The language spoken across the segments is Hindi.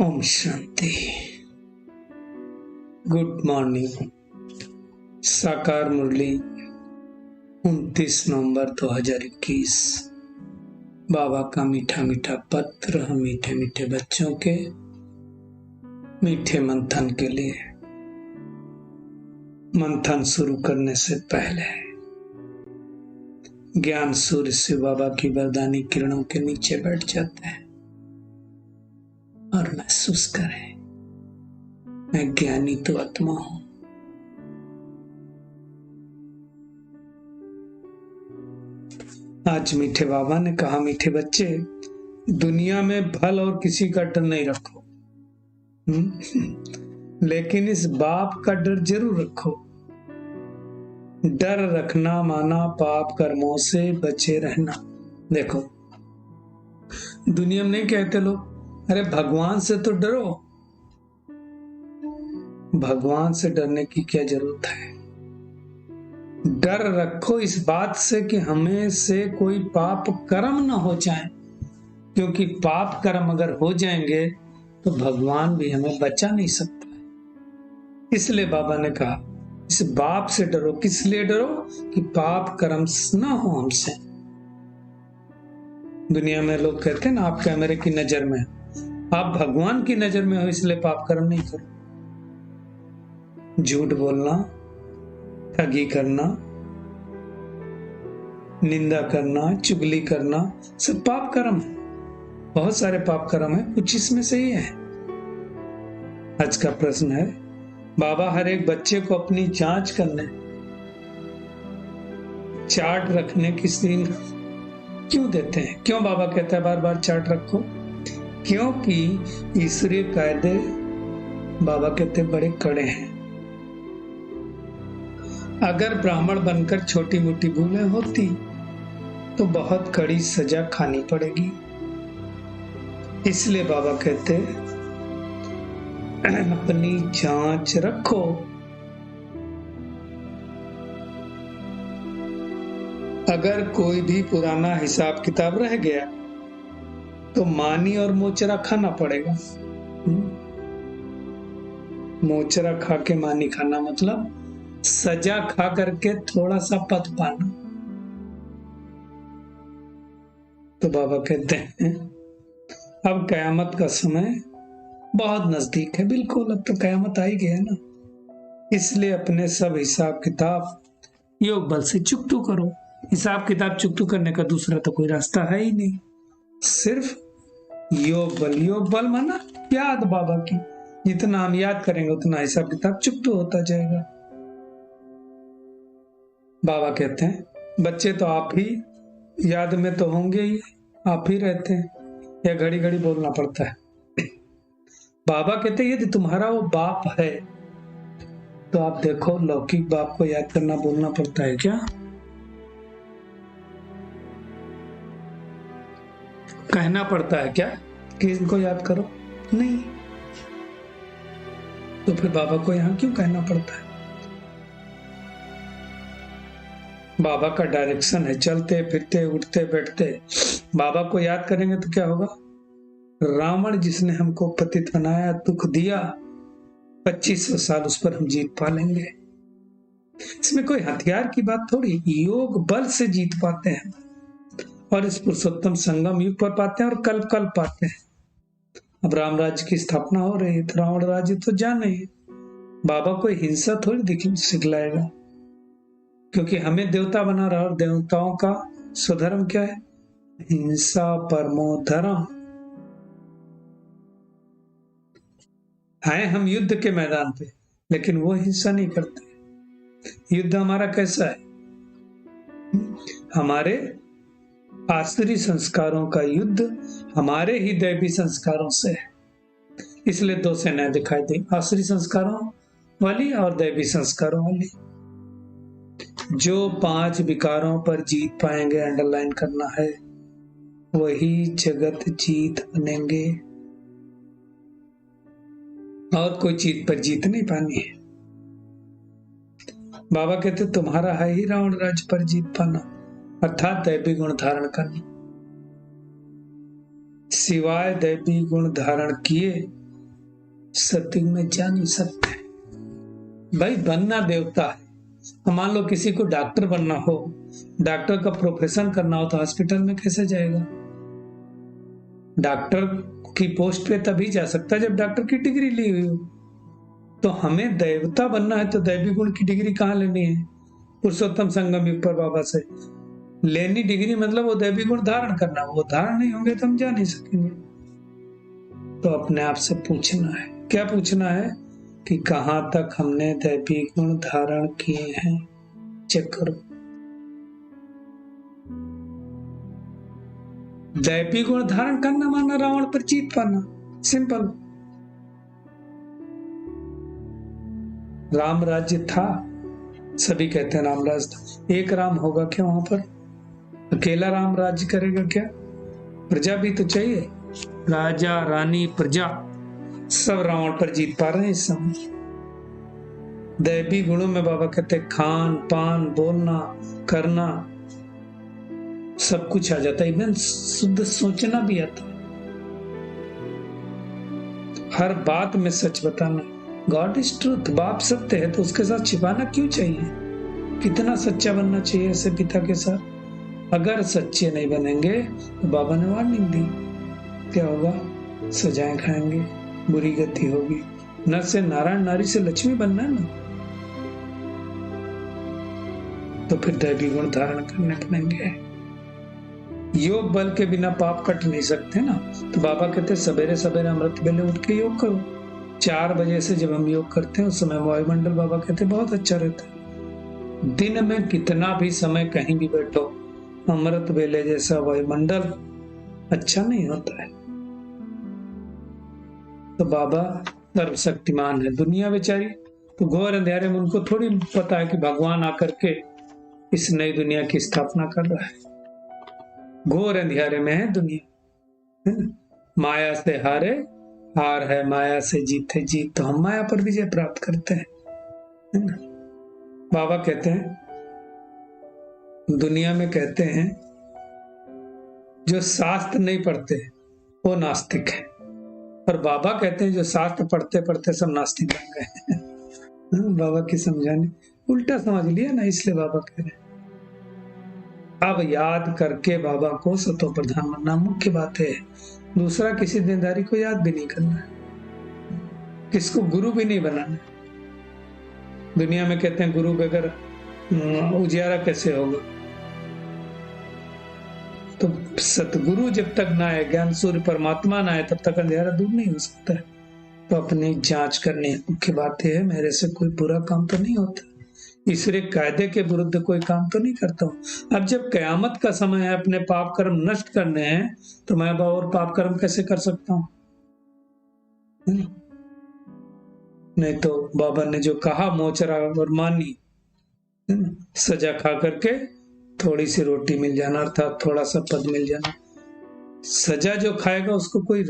ओम शांति। Good morning. साकार मुरली 29 नवंबर 2021। बाबा का मीठा मीठा पत्र हम मीठे मीठे बच्चों के मीठे मंथन के लिए। मंथन शुरू करने से पहले ज्ञान सूर्य से बाबा की वरदानी किरणों के नीचे बैठ जाते हैं और महसूस करें, मैं ज्ञानी तो आत्मा हूं। आज मीठे बाबा ने कहा, मीठे बच्चे, दुनिया में भल और किसी का डर नहीं रखो, लेकिन इस बाप का डर जरूर रखो। डर रखना माना पाप कर्मों से बचे रहना। देखो, दुनिया में नहीं कहते लोग, अरे भगवान से तो डरो। भगवान से डरने की क्या जरूरत है? डर रखो इस बात से कि हमें से कोई पाप कर्म ना हो जाए, क्योंकि पाप कर्म अगर हो जाएंगे तो भगवान भी हमें बचा नहीं सकता है। इसलिए बाबा ने कहा, इस बाप से डरो। किस लिए डरो? कि पाप कर्म ना हो हमसे। दुनिया में लोग कहते हैं ना, आप कैमरे की नजर में, आप भगवान की नजर में हो, इसलिए पाप कर्म नहीं करो। झूठ बोलना, ठगी करना, निंदा करना, चुगली करना, सब पाप कर्म है। बहुत सारे पाप कर्म है, कुछ इसमें से ही है। आज का प्रश्न है, बाबा हर एक बच्चे को अपनी जांच करने, चार्ट रखने की सीन क्यों देते हैं? क्यों बाबा कहता है बार बार चार्ट रखो? क्योंकि ईश्वरीय कायदे बाबा कहते बड़े कड़े हैं। अगर ब्राह्मण बनकर छोटी मोटी भूलें होती तो बहुत कड़ी सजा खानी पड़ेगी। इसलिए बाबा कहते अपनी जांच रखो। अगर कोई भी पुराना हिसाब किताब रह गया तो मानी और मोचरा खाना पड़ेगा। मोचरा खा के मानी खाना मतलब सजा खा करके थोड़ा सा पद पाना। तो बाबा कहते हैं अब कयामत का समय बहुत नजदीक है। बिल्कुल, अब तो कयामत आ ही गया ना। इसलिए अपने सब हिसाब किताब योग बल से चुकतू करो। हिसाब किताब चुकतू करने का दूसरा तो कोई रास्ता है ही नहीं, सिर्फ योग बल। योग बल माना याद बाबा की। जितना हम याद करेंगे उतना हिसाब किताब चुकतू होता जाएगा। बाबा कहते हैं बच्चे तो आप ही याद में तो होंगे ही, आप ही रहते हैं, या घड़ी घड़ी बोलना पड़ता है? बाबा कहते हैं यदि तुम्हारा वो बाप है तो आप देखो, लौकिक बाप को याद करना बोलना पड़ता है क्या? कहना पड़ता है क्या कि इनको याद करो? नहीं। तो फिर बाबा को यहां क्यों कहना पड़ता है? बाबा का डायरेक्शन है, चलते फिरते उठते बैठते बाबा को याद करेंगे तो क्या होगा? रावण जिसने हमको पतित बनाया, दुख दिया, 2500 साल उस पर हम जीत पा लेंगे। इसमें कोई हथियार की बात थोड़ी, योग बल से जीत पाते हैं और इस पुरुषोत्तम संगम युग पर पाते हैं और कल कल पाते हैं। अब राम राज्य की स्थापना हो रही है तो रावण राज्य तो जाना ही है। बाबा कोई हिंसा थोड़ी सिखलाएगा, क्योंकि हमें देवता बना रहा, और देवताओं का स्वधर्म क्या है? हिंसा परमो धर्म। आए हम युद्ध के मैदान पे, लेकिन वो हिंसा नहीं करते। युद्ध हमारा कैसा है? हमारे आसुरी संस्कारों का युद्ध हमारे ही दैवी संस्कारों से है। इसलिए दो सेनाएं दिखाई दी, आसुरी संस्कारों वाली और दैवी संस्कारों वाली। जो 5 विकारों पर जीत पाएंगे, अंडरलाइन करना है, वही जगत जीत बनेंगे, और कोई चीज पर जीत नहीं पानी है। बाबा कहते तुम्हारा है ही रावण राज्य पर जीत पाना, अर्थात दैवी गुण धारण करना। सिवाय दैवी गुण धारण किए सतयुग में जा नहीं सकते। भाई बनना देवता है। मान लो किसी को डॉक्टर बनना हो, डॉक्टर का प्रोफेशन करना हो तो हॉस्पिटल में कैसे जाएगा? डॉक्टर की पोस्ट पे तभी जा सकता है जब डॉक्टर की डिग्री ली हुई हो। तो हमें देवता बनना है तो दैवी गुण की डिग्री कहाँ लेनी है? पुरुषोत्तम संगम युग पर बाबा से लेनी डिग्री, मतलब वो दैवी गुण धारण करना। वो धारण नहीं होंगे तो हम जा नहीं सकेंगे। तो अपने आप से पूछना है, क्या पूछना है कि कहां तक हमने दैवी गुण धारण किए हैं, चेक करो। दैवी गुण धारण करना माना रावण पर जीत पाना, सिंपल। राम राज्य था, सभी कहते हैं राम राज्य था। एक राम होगा क्या वहां पर? अकेला राम राज्य करेगा क्या? प्रजा भी तो चाहिए, राजा रानी प्रजा सब रावण पर जीत पा रहे हैं इस समय। दैवी गुणों में बाबा कहते हैं खान पान, बोलना, करना, सब कुछ आ जाता है, इवन शुद्ध सोचना भी आता है, हर बात में सच बताना। गॉड इज ट्रूथ, बाप सत्य है तो उसके साथ छिपाना क्यों चाहिए? कितना सच्चा बनना चाहिए ऐसे पिता के साथ। अगर सच्चे नहीं बनेंगे तो बाबा ने वार्निंग दी, क्या होगा? सजाएं खाएंगे, बुरी गति होगी। नर से नारायण, नारी से लक्ष्मी बनना है ना, तो फिर दैवी गुण धारण करने पड़ेंगे। योग बल के बिना पाप कट नहीं सकते ना। तो बाबा कहते सवेरे सवेरे अमृत वेले उठ के योग करो। 4 बजे से जब हम योग करते हैं उस समय वायुमंडल बाबा कहते बहुत अच्छा रहता है। दिन में कितना भी समय कहीं भी बैठो, अमृत वेले जैसा वायुमंडल अच्छा नहीं होता है। तो बाबा सर्वशक्तिमान है। दुनिया बेचारी तो घोर अंधेरे में, उनको थोड़ी पता है कि भगवान आकर के इस नई दुनिया की स्थापना कर रहा है। घोर अंधेरे में है दुनिया, है ना? माया से हारे हार है, माया से जीते जीत। तो हम माया पर विजय प्राप्त करते हैं, है ना? बाबा कहते हैं, दुनिया में कहते हैं जो शास्त्र नहीं पढ़ते वो नास्तिक है, और बाबा कहते हैं जो शास्त्र पढ़ते पढ़ते सब नास्तिक बन गए। बाबा की समझाने उल्टा समझ लिया ना, इसलिए बाबा कह रहे हैं अब याद करके बाबा को सतो प्रधान बनना मुख्य बात है। दूसरा किसी देनदारी को याद भी नहीं करना है, किसको गुरु भी नहीं बनाना। दुनिया में कहते हैं गुरु बगैर उजियारा कैसे होगा? तो सतगुरु जब तक ना आए, ज्ञान सूर्य परमात्मा ना आए, तब तक अंधेरा दूर नहीं हो सकता है। तो अपनी जांच करनी है। मुख्य बात यह है मेरे से कोई बुरा काम तो नहीं होता, ईश्वरीय कायदे के विरुद्ध कोई काम तो नहीं करता हूं। अब जब कयामत का समय है, अपने पाप कर्म नष्ट करने हैं, तो मैं और पाप कर्म कैसे कर सकता हूं? नहीं तो बाबा ने जो कहा मोचरा और मानी, सजा खा करके थोड़ी सी रोटी मिल जाना, अर्थात थोड़ा सा पद मिल जाना। सजा जो खाएगा उसको कोई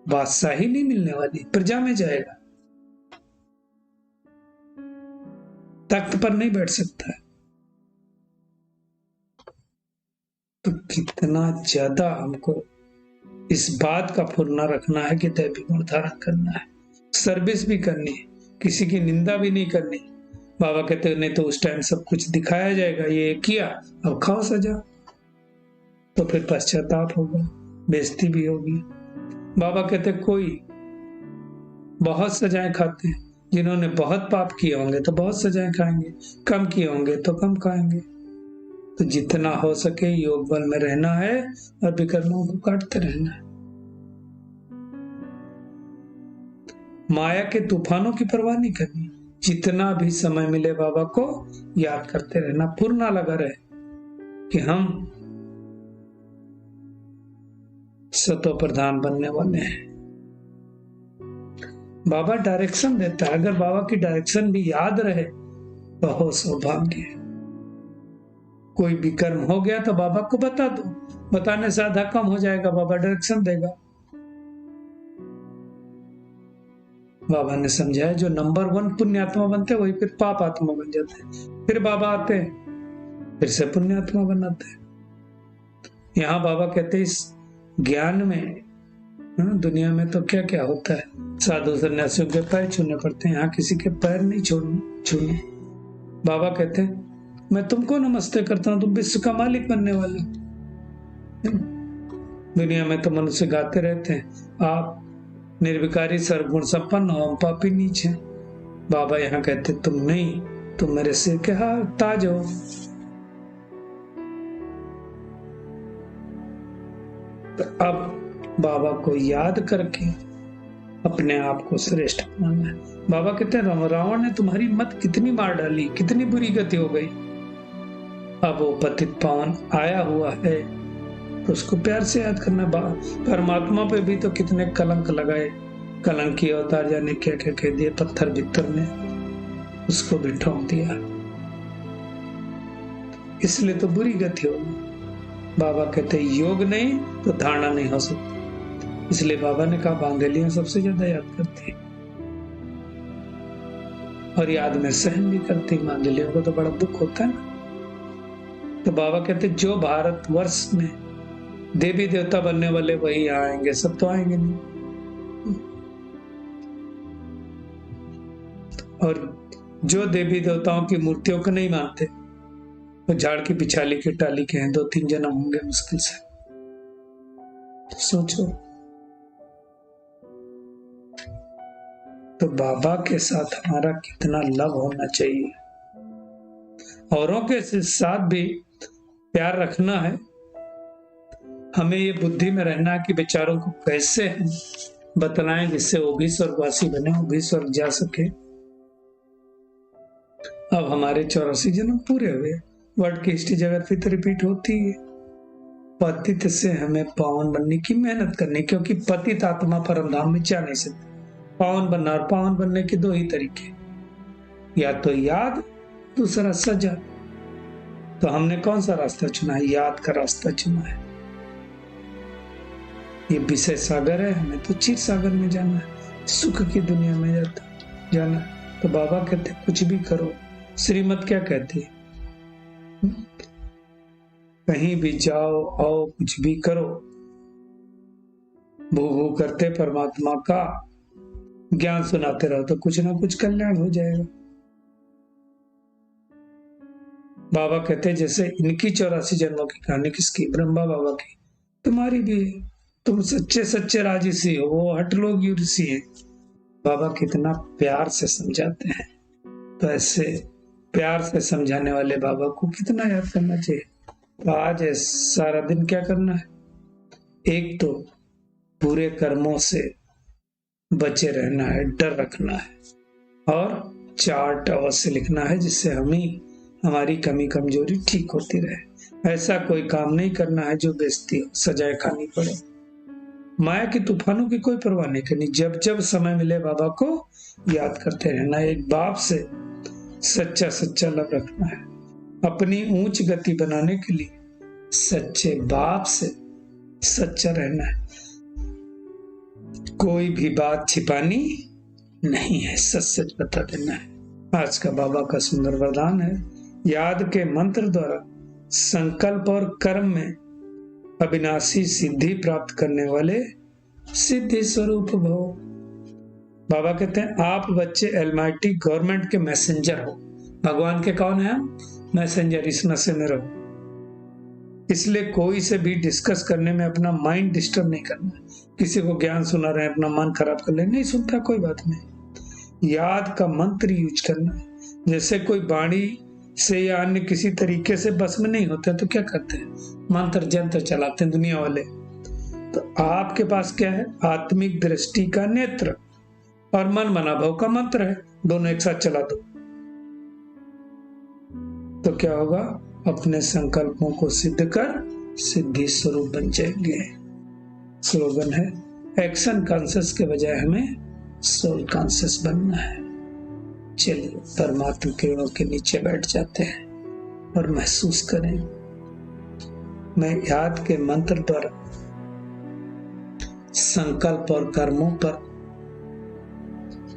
बादशाही नहीं मिलने वाली, प्रजा में जाएगा, तख्त पर नहीं बैठ सकता है। तो कितना ज्यादा हमको इस बात का फुरना रखना है कि दैवी गुण धारण करना है, सर्विस भी करनी है, किसी की निंदा भी नहीं करनी। बाबा कहते नहीं तो उस टाइम सब कुछ दिखाया जाएगा, ये किया अब खाओ सजा, तो फिर पश्चाताप होगा, बेइज्जती भी होगी। बाबा कहते कोई बहुत सजाएं खाते हैं, जिन्होंने बहुत पाप किए होंगे तो बहुत सजाएं खाएंगे, कम किए होंगे तो कम खाएंगे। तो जितना हो सके योग बल में रहना है और विकर्मों को काटते रहना है। माया के तूफानों की परवाह नहीं करनी, जितना भी समय मिले बाबा को याद करते रहना, पूर्णा लगा रहे कि हम सतो प्रधान बनने वाले हैं। बाबा डायरेक्शन देता है, अगर बाबा की डायरेक्शन भी याद रहे तो हो सौभाग्य। कोई भी कर्म हो गया तो बाबा को बता दो, बताने से आधा कम हो जाएगा, बाबा डायरेक्शन देगा। बाबा ने समझाया जो नंबर 1 पुण्यात्मा बनते वही फिर पाप आत्मा बन जाते हैं, फिर बाबा आते हैं फिर से पुण्यात्मा बनाते हैं। यहां बाबा कहते इस ज्ञान में दुनिया में तो क्या क्या होता है, साधु सन्यासियों के पैर छूने पड़ते हैं, यहाँ किसी के पैर नहीं छूने। बाबा कहते हैं मैं तुमको नमस्ते करता हूँ, तुम विश्व का मालिक बनने वाले। दुनिया में तो मनुष्य गाते रहते हैं आप निर्विकारी सर्वगुण संपन्न हो, हम पापी नीच हैं। बाबा यहाँ कहते तुम नहीं, तुम मेरे सिर के ताज हो। तो अब बाबा को याद करके अपने आप को श्रेष्ठ मानना है। बाबा कहते हैं रावण ने तुम्हारी मत कितनी मार डाली, कितनी बुरी गति हो गई। अब वो पतित पावन आया हुआ है तो उसको प्यार से याद करना। परमात्मा पे भी तो कितने कलंक लगाए, कलंकी अवतार जाने क्या क्या कह दिए, पत्थर भित्तर में उसको भी ठोक दिया, इसलिए तो बुरी गति होगी। बाबा कहते योग नहीं तो धारणा नहीं हो सकती, इसलिए बाबा ने कहा बांधेलियां सबसे ज्यादा याद करती और याद में सहन भी करती। बांधेलियों को तो बड़ा दुख होता है ना। तो बाबा कहते जो भारत वर्ष में देवी देवता बनने वाले वही आएंगे, सब तो आएंगे नहीं। और जो देवी देवताओं की मूर्तियों को नहीं मानते वो झाड़ की पिछाली की टाली के हैं, 2-3 जन्म होंगे मुश्किल से। तो सोचो, तो बाबा के साथ हमारा कितना लव होना चाहिए। औरों के साथ भी प्यार रखना है, हमें ये बुद्धि में रहना है कि बेचारों को कैसे हम बतलाएं जिससे वो भी स्वर्गवासी बने, वो भी स्वर्ग जा सके। अब हमारे 84 जन्म पूरे हुए, वर्ल्ड की हिस्ट्री जगह फिर रिपीट होती है। पतित से हमें पावन बनने की मेहनत करनी, क्योंकि पतित आत्मा परम धाम में जा नहीं सकती। पावन बनना और पावन बनने के 2 ही तरीके, या तो याद, दूसरा सजा। तो हमने कौन सा रास्ता चुना है? याद का रास्ता चुना है। ये विषय सागर है, हमें तो क्षीर सागर में जाना है, सुख की दुनिया में जाना। तो बाबा कहते कुछ भी करो, श्रीमत क्या कहती है, कहीं भी जाओ आओ कुछ भी करो, भू भू करते परमात्मा का ज्ञान सुनाते रहो तो कुछ ना कुछ कल्याण हो जाएगा। बाबा कहते जैसे इनकी 84 जन्मों की कहानी किसकी? ब्रह्मा बाबा की, तुम्हारी भी। तुम सच्चे सच्चे राजसी हो, वो हट लोग ऋषि है। बाबा कितना प्यार से समझाते हैं, तो ऐसे प्यार से समझाने वाले बाबा को कितना याद करना चाहिए। तो आज सारा दिन क्या करना है? एक तो बुरे कर्मों से बचे रहना है, डर रखना है, और चार्ट अवश्य लिखना है जिससे हमारी कमी कमजोरी ठीक होती रहे। ऐसा कोई काम नहीं करना है जो बेइज्जती हो, सजाए खानी पड़े। माया की तूफानों की कोई परवाह नहीं करनी, जब जब समय मिले बाबा को याद करते रहना। एक बाप से सच्चा सच्चा लव रखना है, अपनी ऊंच गति बनाने के लिए सच्चे बाप से सच्चा रहना है। कोई भी बात छिपानी नहीं है, सच सच बता देना है। आज का बाबा का सुंदर वरदान है, याद के मंत्र द्वारा संकल्प और कर्म में अविनाशी सिद्धि प्राप्त करने वाले सिद्धि स्वरूप भव। बाबा कहते हैं आप बच्चे एलमाइटी गवर्नमेंट के मैसेंजर हो। भगवान के कौन है? मैसेंजर। इस नशे में रहो, इसलिए कोई से भी डिस्कस करने में अपना माइंड डिस्टर्ब नहीं करना। किसी को ज्ञान सुना रहे अपना मन खराब कर ले, नहीं सुनता कोई बात नहीं। याद का मंत्र यूज करना है। जैसे कोई वाणी से या अन्य किसी तरीके से बस में नहीं होते तो क्या करते हैं? मंत्र जंत्र चलाते हैं दुनिया वाले। तो आपके पास क्या है? आत्मिक दृष्टि का नेत्र और मन मनाभव का मंत्र है, दोनों एक साथ चला दो तो क्या होगा? अपने संकल्पों को सिद्ध कर सिद्धि स्वरूप बन जाएंगे। स्लोगन है, एक्शन कॉन्शियस के बजाय हमें सोल कॉन्शियस बनना है। चलिए परमात्मा किरणों के नीचे बैठ जाते हैं और महसूस करें, मैं याद के मंत्र द्वारा संकल्प और कर्मों पर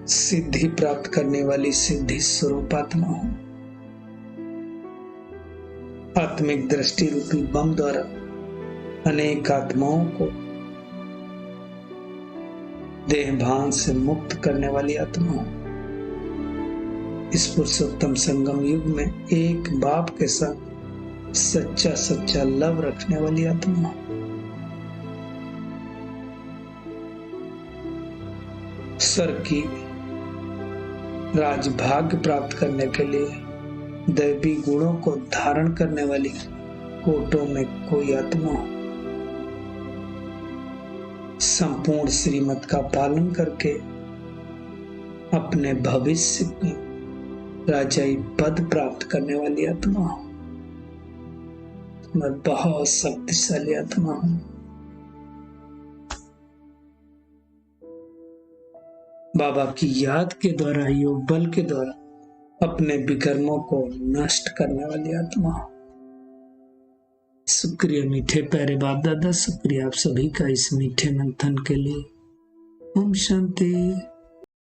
सिद्धि प्राप्त करने वाली सिद्धि स्वरूप आत्मा हूं। आत्मिक दृष्टि रूपी बम द्वारा अनेक आत्माओं को देह भान से मुक्त करने वाली आत्मा हूं। इस पुरुषोत्तम संगम युग में एक बाप के साथ सच्चा सच्चा लव रखने वाली आत्मा हूं। स्वर्ग की राजभाग्य प्राप्त करने के लिए दैवी गुणों को धारण करने वाली कोटों में कोई आत्मा हो। संपूर्ण श्रीमत का पालन करके अपने भविष्य की राजाई पद प्राप्त करने वाली आत्मा हो। मैं बहुत शक्तिशाली आत्मा हूं। बाबा की याद के द्वारा, योग बल के द्वारा अपने विकर्मों को नष्ट करने वाली आत्मा हूं। शुक्रिया मीठे प्यारे बाप दादा, शुक्रिया आप सभी का इस मीठे मंथन के लिए। ओम शांति।